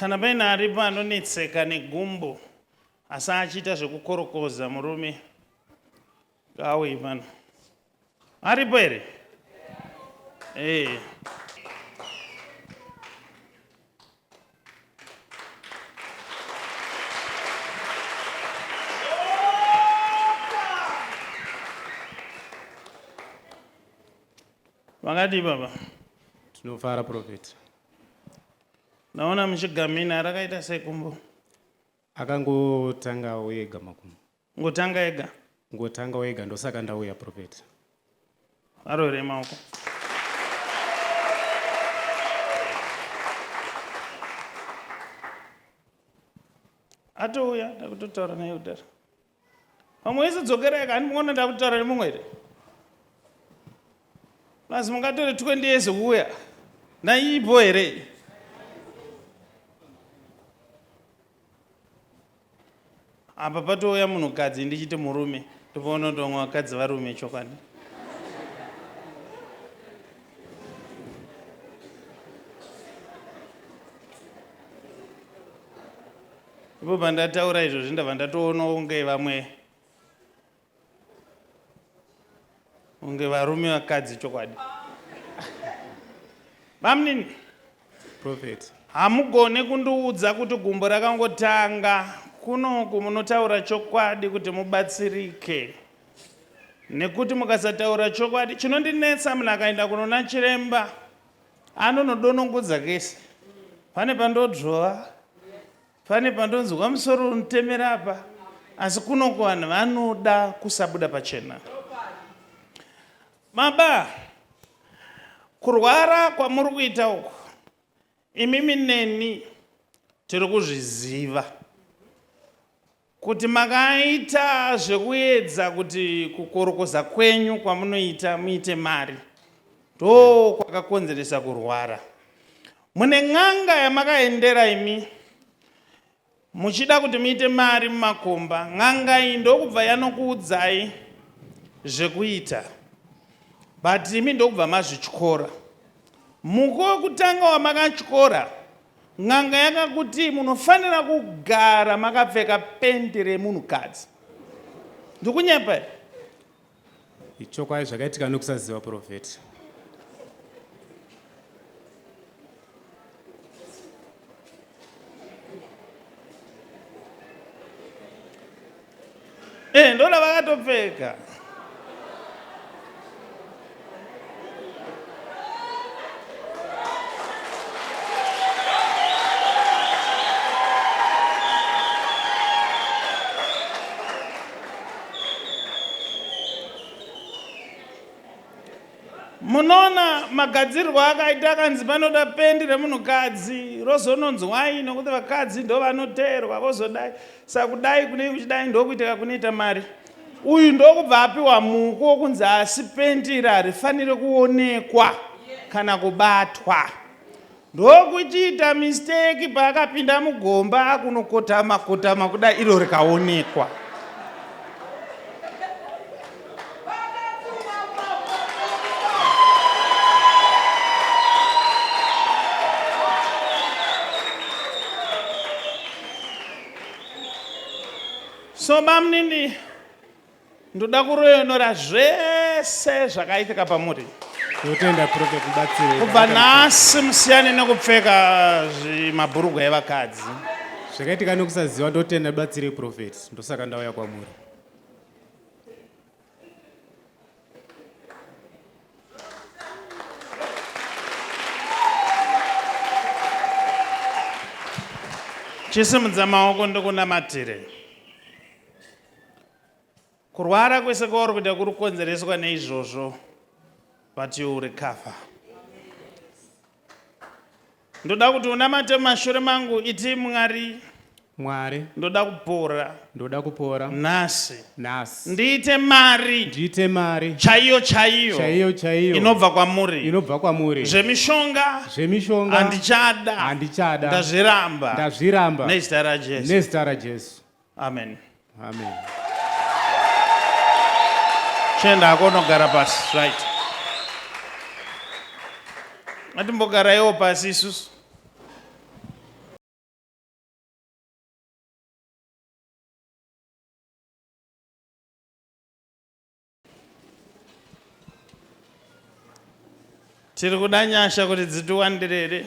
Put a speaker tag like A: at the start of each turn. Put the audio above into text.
A: Kana paine aripo anonetseka negumbo asi achiita zvekukorokoza murume ngauye pano. Aripo here? Vakati baba?
B: Tinofara Prophet.
A: Naona muchigamina rakaita sekumbo.
B: Akangotanga wega makumu.
A: Ngotanga ega?
B: Ngotanga wega ndosaka ndauya Prophet.
A: Arore maoko. Atouya ndakutotaura naye kudhara. Pamwe wese dzokera ega handimuona ndakutaura nemumwe here? Basi mungatore 20 years kuuya. Naipo here? Apa patouya munhukadzi ndichiti murume topaona kuti vamwe vakadzi varume chokwadi. Ipo pandataura izvozvi ndabva ndatoona unge varume vakadzi chokwadi. Vamunini?
B: Prophet.
A: Hamugone kundiudza kuti gumbo rakangotanga kunoku munotaura chokwadi kuti mubatsirike. Nekuti mukasataura chokwadi chinondinetsa munhu akaenda kunona chiremba anonodonongodza kese. Pane pandodrova, pane pandonzwa musoro unotemera apa, asi kunoku vanhu vanoda kusabuda pachena. Baba, kurwara kwamuri kuita uku, imimi neni tiri kuzviziva kuti makaita zvekuedza kuti kukorokoza kwenyu kwamunoita muite mari ndo kwakakonzeresa kurwara. Mune n'anga yamakaendera imi muchida kuti muite mari mumakomba. N'anga iyi ndokubva yanokuudzai zvekuita, but imi ndokubva mazvityora. Muko wekutanga wamakatyora, n'anga yakakuti munofanira kugara makapfeka pendi remunhukadzi. Ndikunyepa here?
B: Ichokwadi zvakaitika nokusaziva Prophet.
A: Ndoda vakatopfeka. Munoona magadzirwo akaita akanzi panoda pendi remunhukadzi rozononzwai nokuti vakadzi ndo vanoteerwa vozodai. Sakudai kune kuchidai ndokuitika kunoita mari. Uyu ndokubva apiwa muko wokunzi asi pendi iri harifaniri kuonekwa kana kubatwa. Ndokuchiita mistake paakapinda mugomba akunokotama kotama kudai iro rikaonekwa. So bamunini ndoda kuroyonora zvese zvakaitika pamuri.
B: Totenda Prophet mubatsire.
A: Kubva nhasi musiyane nekupfeka mabhurugwa evakadzi.
B: Zvakaitika nokusaziva ndotenda mubatsire Prophet. Ndosaka ndauya kwamuri.
A: Chisimudza maoko ndokunamatire. Kurwara kwese kwauri kuita kuri kukonzereswa neizvozvo, but you will recover. Ndoda kuti unamate mashure mangu iti Mwari. Ndoda kupora.
B: Ndoda kupora.
A: Nhasi.
B: Nhasi.
A: Ndiite mari.
B: Ndiite mari.
A: Chaiyo.
B: Chaiyo.
A: Inobva kwamuri.
B: Inobva kwamuri.
A: Zvemishonga. Handichada. Ndazviramba. Nezita raJesu. Amen.
B: Amen.
A: Chenda akonogara pasi, right? Atimbogara iwo pasi isusu. tiri kuda nyasha kuti dzitiwandirere